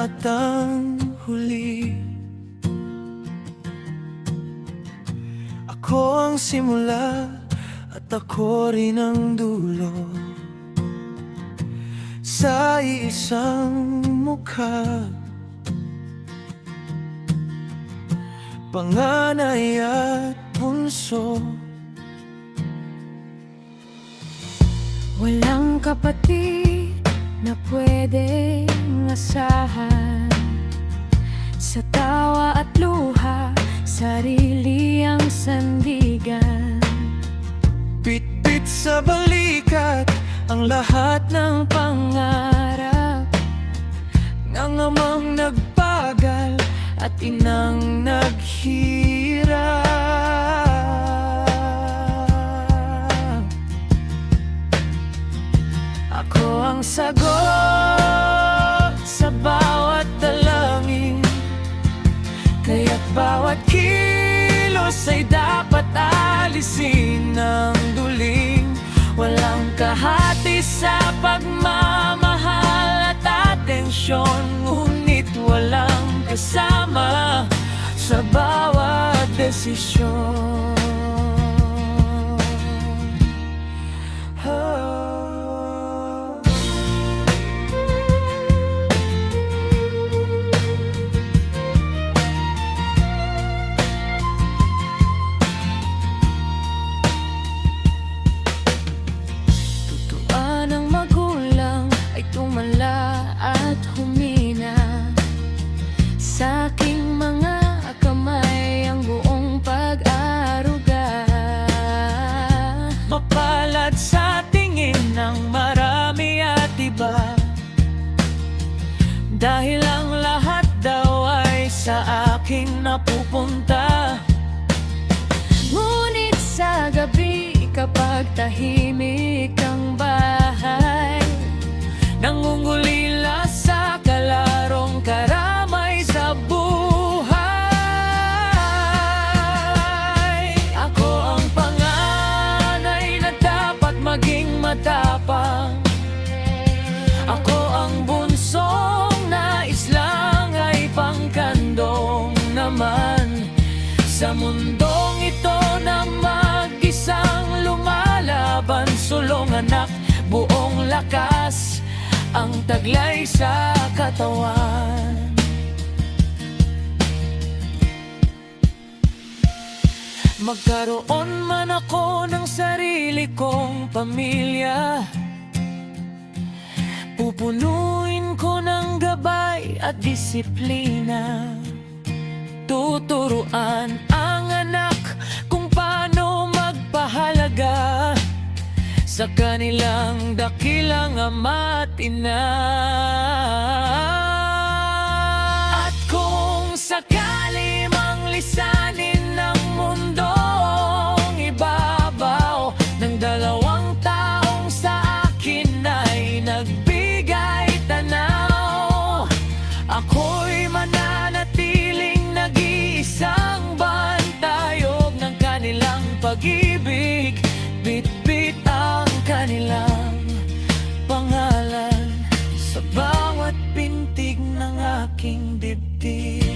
at ang huli. Ako ang simula at ako rin ang dulo sa isang mukha. Panganay at bunso. Walang kapatid na pwedeng asahan. Sa tawa at luha, sarili ang sandigan. Bit-bit sa balikat ang lahat ng pangarap ng amang nagpagal at inang naghirap. Ako ang sagot sa bawat dalangin, kaya't bawat kilos ay dapat alisin ng duling. Walang kahati sa pagmamahal at atensyon, ngunit walang kasama sa bawat desisyon. Tumala at humina sa aking mga kamay ang buong pag-aaruga. Mapalad sa tingin ng marami at iba, dahil ang lahat daw ay sa akin napupunta. Ngunit sa gabi kapag tahimik ang bahay, nangungulila sa kalarong karamay sa buhay. Ako ang panganay na dapat maging matapang. Ako ang bunsong nais lang ay pangkandong naman sa mundong ito na mag-isang lumalaban. Sulong anak, buong lakas ang taglay sa katawan. Magkaroon man ako ng sarili kong pamilya, pupunuin ko ng gabay at disiplina. Tuturuan ang anak kung paano magpahalaga sa kanilang dakilang ama at ina. At kung sakali mang lisanin ng mundong ibabaw ng dalawang taong sa akin ay nagbigay tanaw, ako'y mananatiling nag-iisang bantayog ng kanilang pag-ibig. Bit-bit ang kanilang pangalan sa bawat pintig ng aking dibdib.